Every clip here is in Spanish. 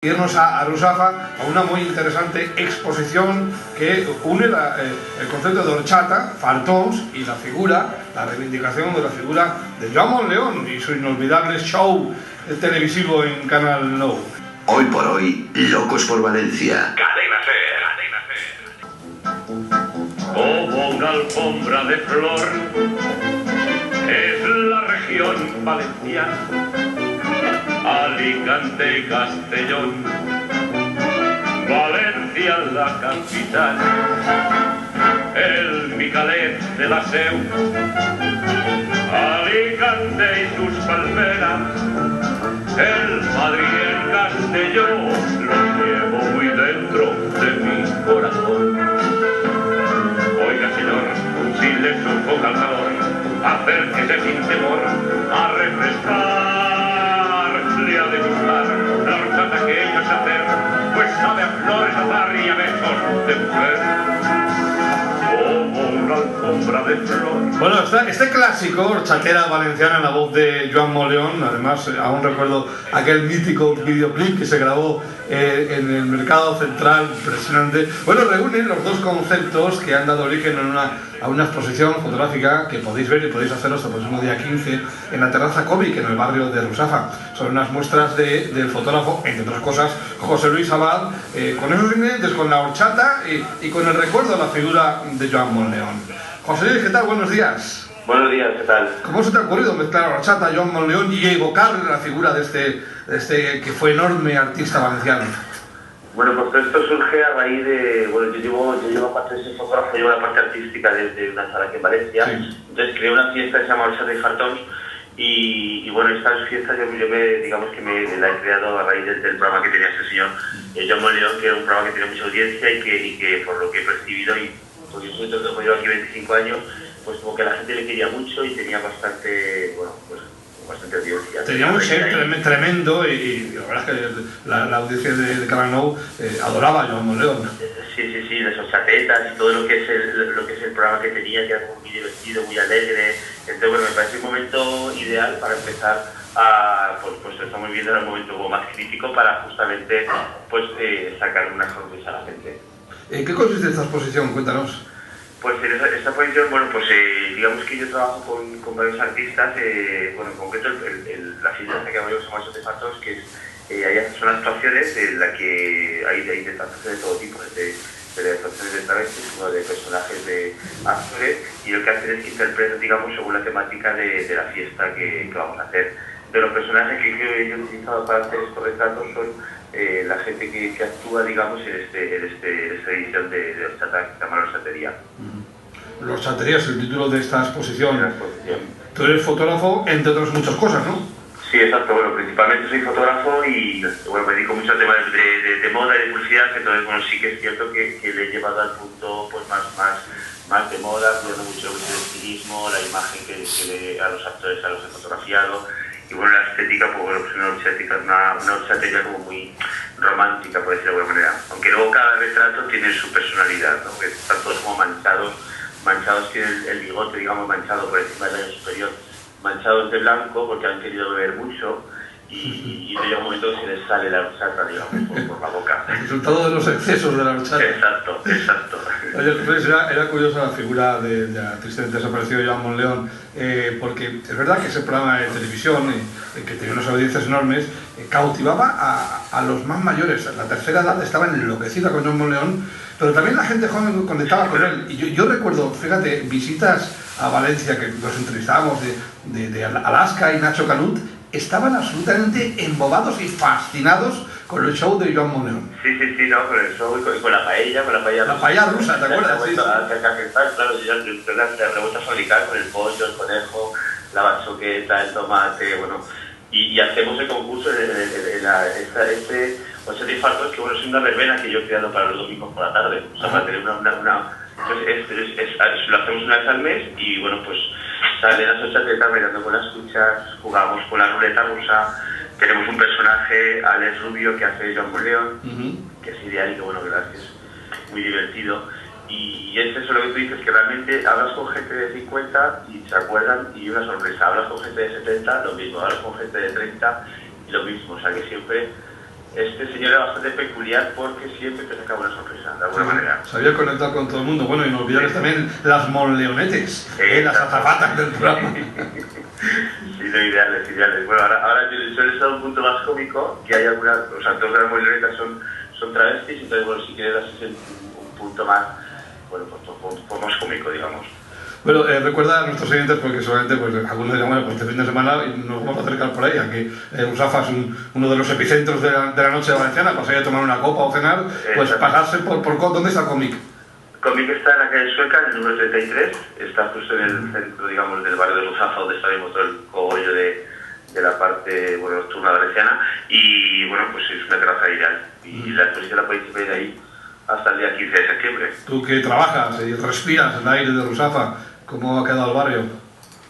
Irnos a Rusafa a una muy interesante exposición que une el concepto de horchata, fartons y la reivindicación de la figura de Joan Monleón y su inolvidable show televisivo en Canal Nou. Hoy por hoy, locos por Valencia. Cadena Ser. Como una alfombra de flor es la región valenciana, Alicante y Castellón, Valencia la capital, el Micalet de la Seu, Alicante y sus palmeras, el Madrid y el Castellón, los llevo muy dentro de mi corazón. Oiga señor, si le sufoca el calor, acérquese sin temor a refrescar. Le ha de gustar la horchata que ellos hacen, pues sabe a flores, azar y a besos de mujer, como una alfombra de flor. Bueno, este clásico, horchatera valenciana en la voz de Joan Monleón, además aún recuerdo aquel mítico videoclip que se grabó en el Mercado Central, impresionante. Bueno, reúnen los dos conceptos que han dado origen a una exposición fotográfica que podéis ver y podéis hacerlo hasta el próximo día 15 en la Terraza Cómic, en el barrio de Rusafa. Son unas muestras del fotógrafo, entre otras cosas, José Luis Abad, con esos ingredientes, con la horchata y con el recuerdo de la figura de Joan Monleón. José Luis, ¿qué tal? Buenos días. Buenos días, ¿qué tal? ¿Cómo se te ha ocurrido mezclar horchata, Joan Monleón y evocar la figura de este que fue enorme artista valenciano? Bueno, pues todo esto surge a raíz de... Bueno, yo llevo aparte de ser fotógrafo, llevo la parte artística desde una sala aquí en Valencia. Sí. Entonces creé una fiesta que se llama Horchata y Fartons y bueno, estas fiestas digamos que me la he creado a raíz del programa que tenía este señor Joan Monleón, que era un programa que tenía mucha audiencia y que por lo que he percibido, y porque yo llevo aquí 25 años, pues como que a la gente le quería mucho y tenía bastante, bueno, pues bastante audiencia. Tenía un ser tremendo y la verdad es que la audiencia de Canal Nou adoraba a Joan Monleón. Sí, las horchatetas y todo lo que es el programa que tenía, que era muy divertido, muy alegre. Entonces, bueno, me parece un momento ideal para empezar a, pues estamos viendo ahora un momento como más crítico para justamente, pues, sacar una sonrisa a la gente. ¿En qué consiste esta exposición? Cuéntanos. Pues en esta posición, bueno, pues digamos que yo trabajo con varios artistas, bueno, en concreto la fiesta que hago yo se llama Artefactos, que es, son actuaciones en las que hay de actuaciones de todo tipo, de actuaciones de travestis como de personajes de actores, y lo que hacen es que interpretan, digamos, según la temática de la fiesta que vamos a hacer. De los personajes que yo he utilizado para hacer estos retratos son la gente que actúa, digamos, en esta edición de Horchata, que se llama La Horchatería. La Horchatería es el título de esta exposición. Tú eres fotógrafo, entre otras muchas cosas, ¿no? Sí, exacto. Bueno, principalmente soy fotógrafo y bueno, me dedico mucho a temas de moda y de publicidad, entonces bueno, sí que es cierto que le he llevado al punto pues más de moda, cuidando mucho lo que es el estilismo, la imagen que a los actores a los he fotografiado. Y bueno, la estética, pues bueno, pues una horchatería como muy romántica, por decirlo de alguna manera. Aunque luego cada retrato tiene su personalidad, ¿no? Que están todos como manchados tienen el bigote, digamos, manchado por encima del labio superior, manchados de blanco porque han querido beber mucho y llega un momento que se les sale la horchata, digamos, por la boca. El resultado de los excesos de la horchata. Exacto. Oye, pues era curiosa la figura de la tristemente desaparecido Joan Monleón, porque es verdad que ese programa de televisión, que tenía unas audiencias enormes, cautivaba a los más mayores. La tercera edad estaba enloquecida con Joan Monleón, pero también la gente joven conectaba con él. Y yo recuerdo, fíjate, visitas a Valencia, que los entrevistábamos de Alaska y Nacho Canut, estaban absolutamente embobados y fascinados con el show de Joan Monleón. Sí, no, con el show y con la paella. La paella rusa, ¿te acuerdas? Sí. Claro, las revueltas fabricadas con el pollo, el conejo, la bachoqueta, el tomate, bueno. Y hacemos el concurso este Horchata y Fartons, que bueno, es una verbena que yo he creado para los domingos por la tarde. O sea, para tener entonces lo hacemos una vez al mes y bueno, pues salen las horchatetas bailando con las cuchas, jugamos con la ruleta rusa, tenemos un personaje, Alex Rubio, que hace Joan Monleón, que es ideal y que bueno, que la verdad es que es muy divertido. Y es eso lo que tú dices, que realmente hablas con gente de 50 y se acuerdan y una sorpresa, hablas con gente de 70, lo mismo, hablas con gente de 30 y lo mismo, o sea que siempre este señor era bastante peculiar porque siempre te sacaba una sorpresa, de alguna manera. Sabía conectar con todo el mundo. Bueno, y no olvidarles también las monleonetes, las azafatas del programa. Sí, no, ideales. Bueno, ahora yo les he dado un punto más cómico, que hay algunas, o sea, dos de las monleonetas son travestis, entonces, bueno, si quieres así un punto más, bueno, pues más cómico, digamos. Bueno, recuerda a nuestros oyentes, porque seguramente pues, algunos dirán, bueno, pues este fin de semana nos vamos a acercar por ahí, aquí Rusafa es uno de los epicentros de la noche valenciana, para salir a tomar una copa o cenar, pues pasarse por ¿dónde está el cómic? El cómic está en la calle Sueca, en el número 33, está justo en el centro, digamos, del barrio de Rusafa, donde está mismo todo el cogollo de la parte, bueno, nocturna valenciana, y bueno, pues es una terraza ideal, y la exposición la podéis ver ahí hasta el día 15 de septiembre. Tú que trabajas y respiras el aire de Rusafa, ¿cómo ha quedado el barrio?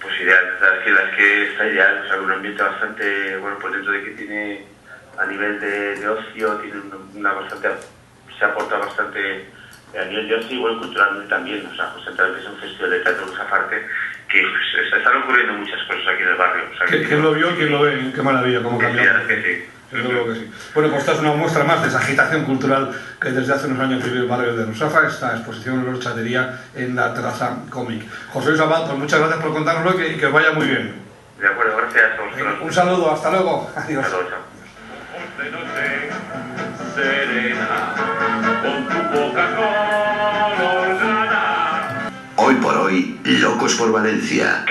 Pues ideal, la verdad es que está ideal, o sea, un ambiente bastante, bueno, pues dentro de que tiene, a nivel de ocio, tiene una bastante, se aporta bastante a nivel de ocio y bueno, culturalmente también, o sea, pues central que es un festival de teatro aparte, que pues, están ocurriendo muchas cosas aquí en el barrio. O sea, ¿Quién lo vio, quién lo ve? Qué maravilla, cómo cambió. Que sí. Que sí. Bueno, pues esta es una muestra más de esa agitación cultural que desde hace unos años vive el barrio de Rusafa, esta exposición en horchatería en la terraza cómic. José Luis Abad, pues muchas gracias por contárnoslo y que os vaya muy bien. De acuerdo, gracias a vosotros. Un saludo, hasta luego. Adiós. Hasta luego, De noche serena, con tu boca colorada. Hoy por hoy, Locos por Valencia.